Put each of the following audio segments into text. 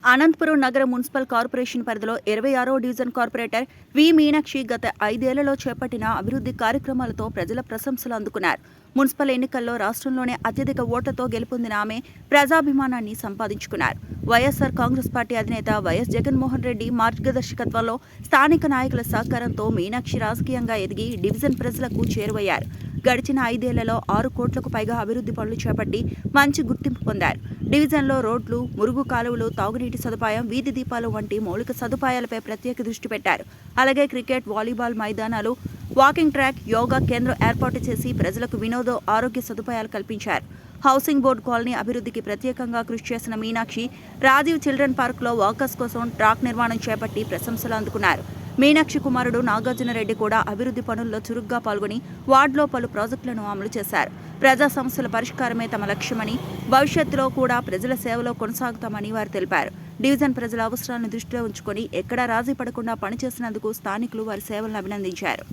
అనంతపురం నగర municipal corporation పరిధిలో 26వ division corporator వి మీనాక్షి గత 5 ఏళ్లలో చేపట్టిన అభివృద్ధి కార్యక్రమాలతో ప్రజల ప్రశంసలు అందుకున్నారు. మున్సిపల్ ఎన్నికల్లో రాష్ట్రంలోనే అత్యధిక ఓట్లతో గెలుపొందిన ఆమె ప్రజాభిమానాన్ని సంపాదించుకున్నారు. వైఎస్ఆర్ కాంగ్రెస్ పార్టీ అధినేత వైఎస్ జగన్మోహన్ రెడ్డి మార్గదర్శకత్వంలో స్థానిక నాయకుల సహకారంతో మీనాక్షి రాజకీయంగా ఎదిగి డివిజన్ ప్రజలకు చేరువయ్యారు. గడిచిన 5 ఏళ్లలో 6 కోట్లకు పైగా అభివృద్ధి పనులు చేపట్టి మంచి గుర్తింపు పొందారు. డివిజన్లో రోడ్లు, మురుగు కాలువలు, తాగునీటి సదుపాయం, వీధి దీపాలు వంటి మౌలిక సదుపాయాలపై ప్రత్యేక దృష్టి పెట్టారు. అలాగే క్రికెట్, వాలీబాల్ మైదానాలు, వాకింగ్ ట్రాక్, యోగా కేంద్రం ఏర్పాటు చేసి ప్రజలకు వినోద, ఆరోగ్య సదుపాయాలు కల్పించారు. హౌసింగ్ బోర్డు కాలనీ అభివృద్ధికి ప్రత్యేకంగా కృషి చేసిన మీనాక్షి రాజీవ్ చిల్డ్రన్ పార్క్లో వాకర్స్ కోసం ట్రాక్ నిర్మాణం చేపట్టి ప్రశంసలు అందుకున్నారు. మీనాక్షి కుమారుడు నాగార్జునరెడ్డి కూడా అభివృద్ధి పనుల్లో చురుగ్గా పాల్గొని వార్డులో పలు ప్రాజెక్టులను అమలు చేశారు. ప్రజా సమస్యల పరిష్కారమే తమ లక్ష్యమని, భవిష్యత్తులో కూడా ప్రజల సేవలో కొనసాగుతామని వారు తెలిపారు. డివిజన్ ప్రజల అవసరాలను దృష్టిలో ఉంచుకొని ఎక్కడా రాజీ పడకుండా పనిచేసినందుకు స్థానికులు వారి సేవలను అభినందించారు.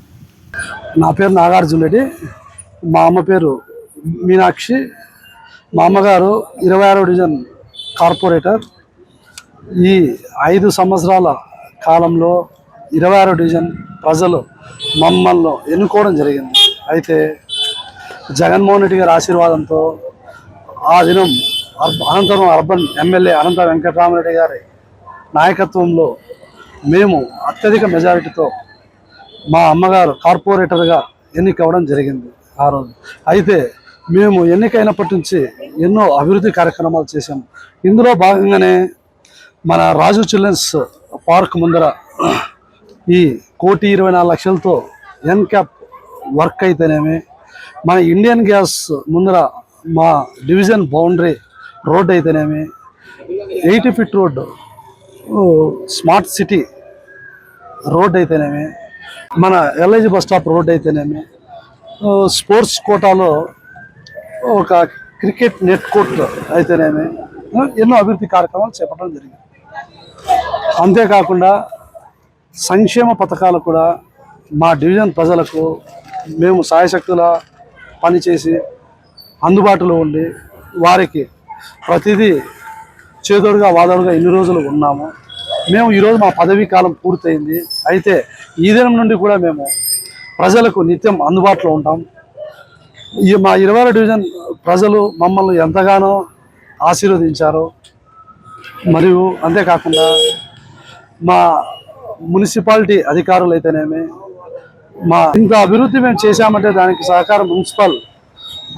నా పేరు నాగార్జునరెడ్డి, మా అమ్మ పేరు మీనాక్షి. మా అమ్మగారు 26వ డివిజన్ కార్పొరేటర్. ఈ 5 సంవత్సరాల కాలంలో 26వ డివిజన్ ప్రజలు మమ్మల్ని ఎన్నుకోవడం జరిగింది. అయితే జగన్మోహన్ రెడ్డి గారి ఆశీర్వాదంతో ఆ దినం అనంతపురం అర్బన్ ఎమ్మెల్యే అనంత వెంకటరామరెడ్డి గారి నాయకత్వంలో మేము అత్యధిక మెజారిటీతో మా అమ్మగారు కార్పొరేటర్గా ఎన్నికవ్వడం జరిగింది ఆ రోజు. అయితే మేము ఎన్నికైనప్పటి నుంచి ఎన్నో అభివృద్ధి కార్యక్రమాలు చేశాము. ఇందులో భాగంగానే మన రాజు చిల్డ్రన్స్ పార్క్ ముందర ఈ 1,24,00,000తో ఎన్క్యాప్ వర్క్ అయితేనేమి, మన ఇండియన్ గ్యాస్ ముందర మా డివిజన్ బౌండరీ రోడ్ అయితేనేమి, 80 feet road smart city road అయితేనేమి, మన ఎల్ఐజీ బస్ స్టాప్ రోడ్ అయితేనేమి, స్పోర్ట్స్ కోటాలో ఒక క్రికెట్ నెట్ కోర్ట్ అయితేనేమి, ఎన్నో అభివృద్ధి కార్యక్రమాలు చేపట్టడం జరిగింది. అంతేకాకుండా సంక్షేమ పథకాలు కూడా మా డివిజన్ ప్రజలకు మేము సాయశక్తుల పనిచేసి అందుబాటులో ఉండి వారికి ప్రతిదీ చేదోడుగా వాదోడుగా ఇన్ని రోజులు ఉన్నాము. మేము ఈరోజు మా పదవీ కాలం పూర్తయింది. అయితే ఈ దినం నుండి కూడా మేము ప్రజలకు నిత్యం అందుబాటులో ఉంటాం. మా 26వ డివిజన్ ప్రజలు మమ్మల్ని ఎంతగానో ఆశీర్వదించారు. మరియు అంతేకాకుండా మా మున్సిపాలిటీ అధికారులు అయితేనేమి, మా ఇంత అభివృద్ధి మేము చేశామంటే దానికి సహకారం మున్సిపల్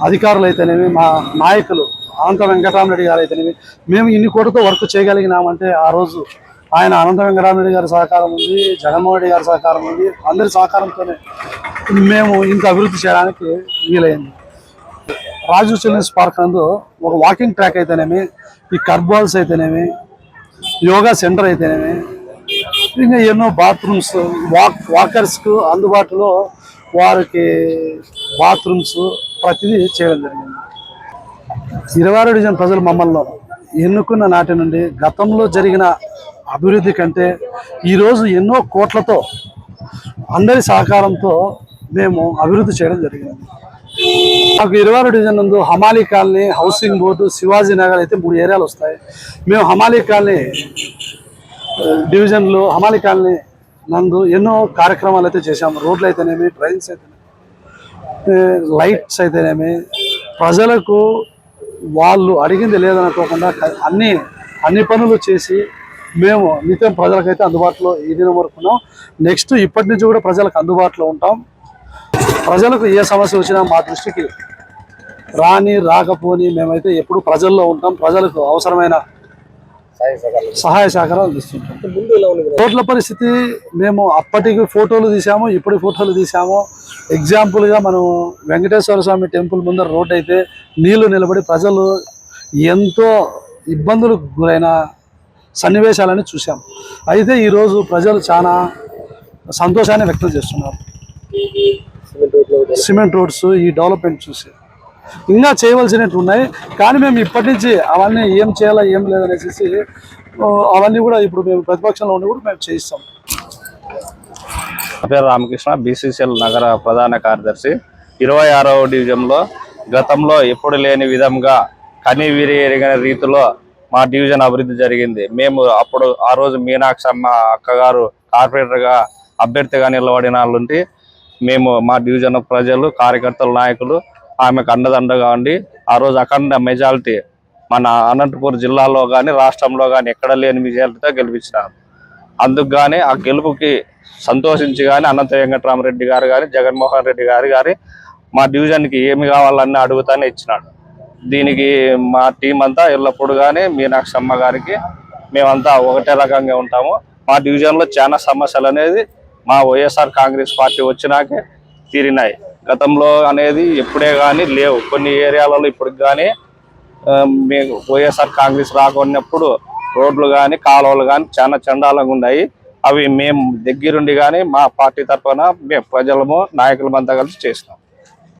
అధికారులు అయితేనేమి, మా నాయకులు అనంత వెంకటరామరెడ్డి గారు అయితేనేమి, మేము ఇన్ని కోట్లతో వర్క్ చేయగలిగినామంటే ఆ రోజు ఆయన అనంత వెంకటరామరెడ్డి గారి సహకారం ఉంది, జగన్మోహన్ రెడ్డి గారి సహకారం ఉంది. అందరి సహకారంతోనే మేము ఇంత అభివృద్ధి చేయడానికి వీలైంది. రాజు చిల్డ్రన్స్ పార్క్ నందు ఒక వాకింగ్ ట్రాక్ అయితేనేమి, ఈ కర్బాల్స్ అయితేనేమి, యోగా సెంటర్ అయితేనేమి, ఇంకా ఎన్నో బాత్రూమ్స్, వాకర్స్కు అందుబాటులో వారికి బాత్రూమ్స్ ప్రతిదీ చేయడం జరిగింది. 26వ డివిజన్ ప్రజలు మమ్మల్ని ఎన్నుకున్న నాటి నుండి గతంలో జరిగిన అభివృద్ధి కంటే ఈరోజు ఎన్నో కోట్లతో అందరి సహకారంతో మేము అభివృద్ధి చేయడం జరిగింది. మాకు 26వ డివిజన్ నందు హమాలీ colony, housing board, Shivaji Nagar అయితే 3 ఏరియాలు వస్తాయి. మేము హమాలీ కాలనీ డివిజన్లో హమాలీ కాలనీ నందు ఎన్నో కార్యక్రమాలు అయితే చేశాము. రోడ్లు అయితేనేమి, డ్రైన్స్ అయితేనేమి, లైట్స్ అయితేనేమి, ప్రజలకు వాళ్ళు అడిగింది లేదనుకోకుండా అన్ని పనులు చేసి మేము నిత్యం ప్రజలకైతే అందుబాటులో ఈ దినం వరకు ఉన్నాం. నెక్స్ట్ ఇప్పటి నుంచి కూడా ప్రజలకు అందుబాటులో ఉంటాం. ప్రజలకు ఏ సమస్య వచ్చినా మా దృష్టికి రాకపోని మేమైతే ఎప్పుడు ప్రజల్లో ఉంటాం. ప్రజలకు అవసరమైన సహాయ సహకారాలు అందిస్తుంటాం. రోడ్ల పరిస్థితి మేము అప్పటికి ఫోటోలు తీసాము, ఇప్పటి ఫోటోలు తీసాము. ఎగ్జాంపుల్గా మనం వెంకటేశ్వర స్వామి టెంపుల్ ముందర రోడ్ అయితే నీళ్లు నిలబడి ప్రజలు ఎంతో ఇబ్బందులకు గురైన సన్నివేశాలని చూసాం. అయితే ఈరోజు ప్రజలు చాలా సంతోషాన్ని వ్యక్తం చేస్తున్నారు. సిమెంట్ రోడ్స్, ఈ డెవలప్మెంట్ చూసి ఇంకా చేయవలసినవి ఉన్నాయి. కానీ మేము ఇప్పటి నుంచి అవన్నీ ఏం చేయాలా ఏం లేదనేసి అవన్నీ కూడా ఇప్పుడు మేము ప్రతిపక్షంలో ఉండి కూడా మేము చేయిస్తాం. నా పేరు రామకృష్ణ, బీసీసీఎల్ నగర ప్రధాన కార్యదర్శి. 26వ డివిజన్లో గతంలో ఎప్పుడు లేని విధంగా కని విరి ఎరిగిన రీతిలో మా డివిజన్ అభివృద్ధి జరిగింది. మేము అప్పుడు ఆ రోజు మీనాక్షి అమ్మ అక్కగారు కార్పొరేటర్గా అభ్యర్థిగా నిలబడిన వాళ్ళుంటే మేము మా డివిజన్ ప్రజలు, కార్యకర్తలు, నాయకులు ఆమెకు అండదండగా ఉండి ఆ రోజు అఖండ మెజారిటీ మన అనంతపూర్ జిల్లాలో కానీ రాష్ట్రంలో కానీ ఎక్కడ లేని మెజారిటీతో గెలిపించినారు. అందుకు కానీ ఆ గెలుపుకి సంతోషించి కానీ అనంత వెంకటరామరెడ్డి గారు కానీ జగన్మోహన్ రెడ్డి గారు కానీ మా డివిజన్కి ఏమి కావాలన్నీ అడుగుతానే ఇచ్చినాడు. దీనికి మా టీం అంతా ఎల్లప్పుడు కానీ మీనాక్షి అమ్మ గారికి మేమంతా ఒకటే రకంగా ఉంటాము. మా డివిజన్లో చాలా సమస్యలు అనేది మా వైఎస్ఆర్ కాంగ్రెస్ పార్టీ వచ్చినాకే తీరినాయి. గతంలో అనేది ఎప్పుడే కానీ లేవు. కొన్ని ఏరియాలలో ఇప్పటికి కానీ మేము వైఎస్ఆర్ కాంగ్రెస్ రాకున్నప్పుడు రోడ్లు కానీ కాలువలు కానీ చాలా చండాలంగా ఉన్నాయి. అవి మేము దగ్గరుండి కానీ మా పార్టీ తరఫున మేము ప్రజలము నాయకులమంతా కలిసి చేసినాం.